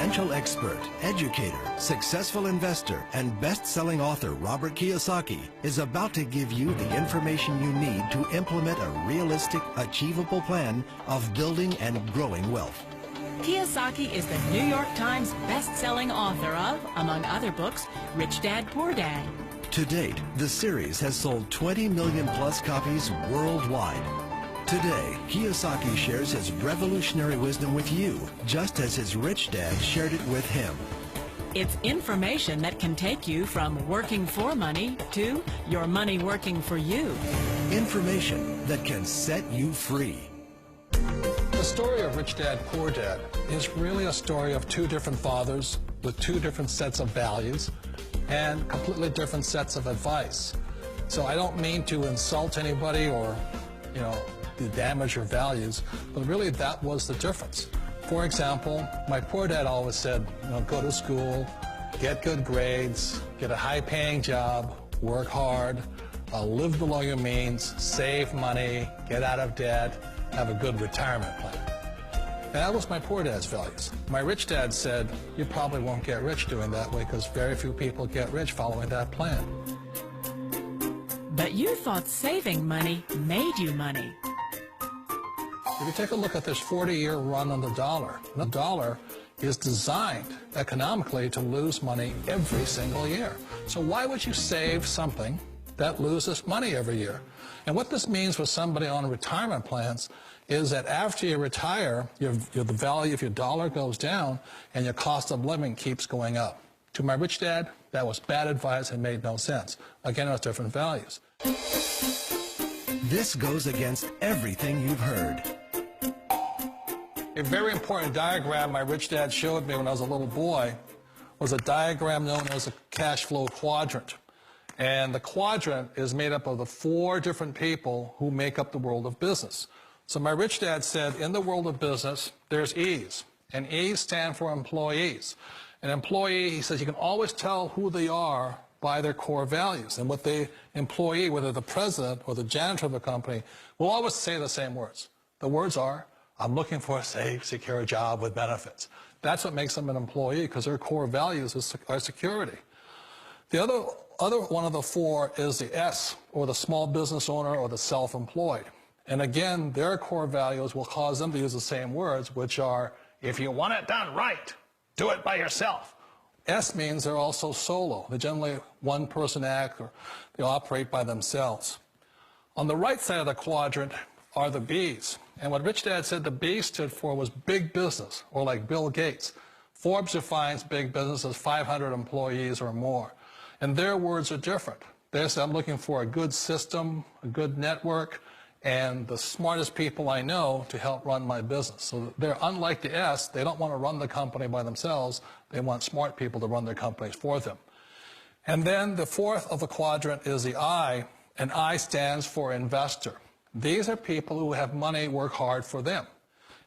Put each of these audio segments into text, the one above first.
financial expert, educator, successful investor, and best-selling author Robert Kiyosaki is about to give you the information you need to implement a realistic, achievable plan of building and growing wealth. Kiyosaki is the New York Times best-selling author of, among other books, Rich Dad, Poor Dad. To date, the series has sold 20 million plus copies worldwide. Today, Kiyosaki shares his revolutionary wisdom with you, just as his rich dad shared it with him. It's information that can take you from working for money to your money working for you. Information that can set you free. The story of Rich Dad, Poor Dad is really a story of two different fathers with two different sets of values and completely different sets of advice. So I don't mean to insult anybody or, to damage your values, but really that was the difference. For example, my poor dad always said, go to school, get good grades, get a high-paying job, work hard, live below your means, save money, get out of debt, have a good retirement plan. And that was my poor dad's values. My rich dad said, you probably won't get rich doing that way because very few people get rich following that plan. But you thought saving money made you money. If you take a look at this 40-year run on the dollar is designed economically to lose money every single year. So why would you save something that loses money every year? And what this means for somebody on retirement plans is that after you retire, the value of your dollar goes down and your cost of living keeps going up. To my rich dad, that was bad advice and made no sense. Again, it was different values. This goes against everything you've heard. A very important diagram my rich dad showed me when I was a little boy was a diagram known as a cash flow quadrant. And the quadrant is made up of the four different people who make up the world of business. So my rich dad said, in the world of business, there's E's, and E's stand for employees. An employee, he says, you can always tell who they are by their core values. And what the employee, whether the president or the janitor of the company, will always say the same words. The words are, I'm looking for a safe, secure job with benefits. That's what makes them an employee, because their core values are security. The other one of the four is the S, or the small business owner or the self-employed. And again, their core values will cause them to use the same words, which are, if you want it done right, do it by yourself. S means they're also solo. They're generally one-person act, or they operate by themselves. On the right side of the quadrant are the B's. And what Rich Dad said the B stood for was big business, or like Bill Gates. Forbes defines big business as 500 employees or more. And their words are different. They say, I'm looking for a good system, a good network, and the smartest people I know to help run my business. So they're unlike the S. They don't want to run the company by themselves. They want smart people to run their companies for them. And then the fourth of the quadrant is the I, and I stands for investor. These are people who have money work hard for them.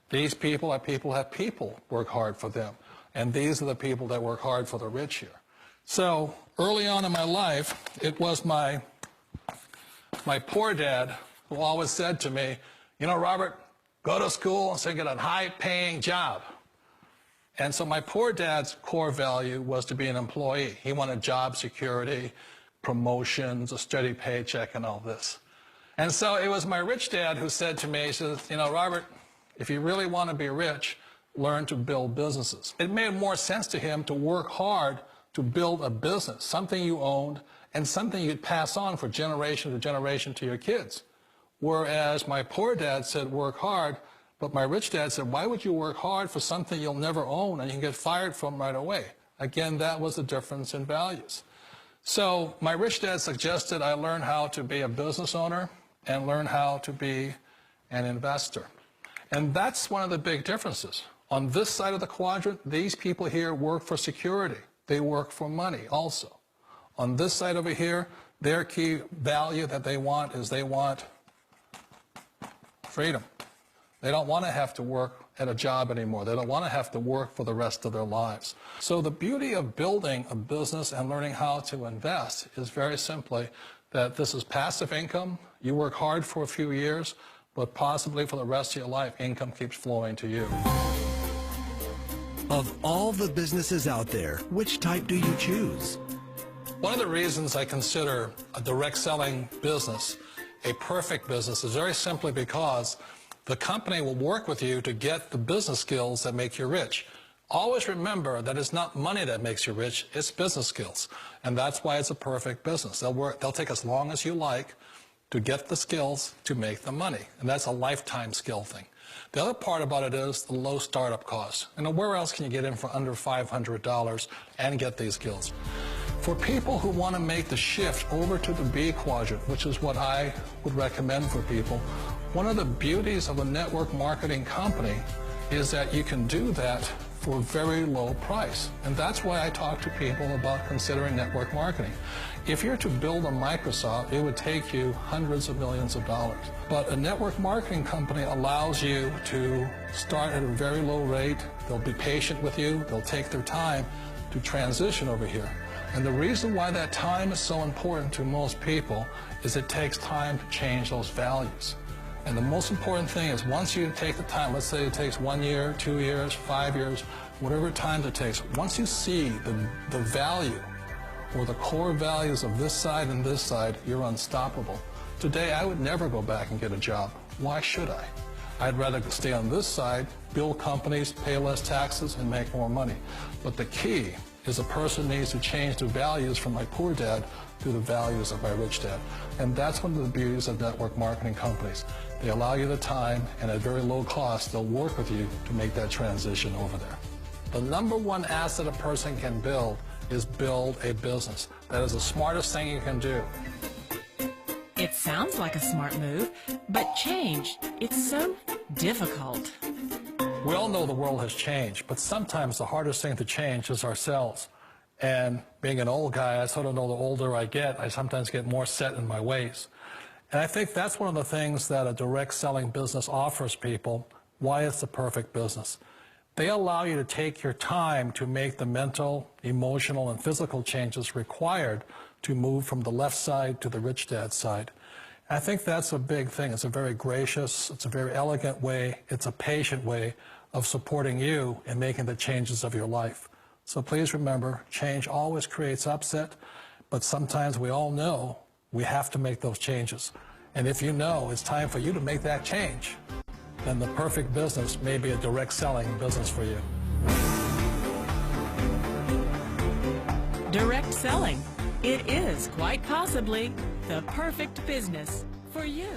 These people are people who have people work hard for them. And these are the people that work hard for the rich here. So early on in my life, it was my poor dad who always said to me, Robert, go to school and get a high-paying job. And so my poor dad's core value was to be an employee. He wanted job security, promotions, a steady paycheck, and all this. And so it was my rich dad who said to me, he says, Robert, if you really want to be rich, learn to build businesses. It made more sense to him to work hard to build a business, something you owned and something you'd pass on for generation to generation to your kids. Whereas my poor dad said work hard, but my rich dad said, why would you work hard for something you'll never own and you can get fired from right away? Again, that was the difference in values. So my rich dad suggested I learn how to be a business owner and learn how to be an investor. And that's one of the big differences. On this side of the quadrant, these people here work for security. They work for money also. On this side over here, their key value that they want is they want freedom. They don't want to have to work at a job anymore. They don't want to have to work for the rest of their lives. So the beauty of building a business and learning how to invest is very simply that this is passive income. You work hard for a few years, but possibly for the rest of your life, income keeps flowing to you. Of all the businesses out there, which type do you choose? One of the reasons I consider a direct selling business a perfect business is very simply because the company will work with you to get the business skills that make you rich. Always remember that it's not money that makes you rich, it's business skills. And that's why it's a perfect business. They'll take as long as you like to get the skills to make the money. And that's a lifetime skill thing. The other part about it is the low startup cost. And where else can you get in for under $500 and get these skills? For people who want to make the shift over to the B quadrant, which is what I would recommend for people, one of the beauties of a network marketing company is that you can do that for a very low price. And that's why I talk to people about considering network marketing. If you're to build a Microsoft, it would take you hundreds of millions of dollars. But a network marketing company allows you to start at a very low rate. They'll be patient with you. They'll take their time to transition over here. And the reason why that time is so important to most people is it takes time to change those values. And the most important thing is once you take the time, let's say it takes 1 year, 2 years, 5 years, whatever time it takes, once you see the value or the core values of this side and this side, you're unstoppable. Today, I would never go back and get a job. Why should I? I'd rather stay on this side, build companies, pay less taxes, and make more money. But the key is a person needs to change the values from my poor dad to the values of my rich dad. And that's one of the beauties of network marketing companies. They allow you the time, and at very low cost, they'll work with you to make that transition over there. The number one asset a person can build is build a business. That is the smartest thing you can do. It sounds like a smart move, but change, it's so difficult. We all know the world has changed, but sometimes the hardest thing to change is ourselves. And being an old guy, I sort of know the older I get, I sometimes get more set in my ways. And I think that's one of the things that a direct selling business offers people, why it's the perfect business. They allow you to take your time to make the mental, emotional, and physical changes required to move from the left side to the rich dad side. And I think that's a big thing. It's a very gracious, it's a very elegant way, it's a patient way of supporting you in making the changes of your life. So please remember, change always creates upset, but sometimes we all know we have to make those changes. And if you know it's time for you to make that change, then the perfect business may be a direct selling business for you. Direct selling. It is quite possibly the perfect business for you.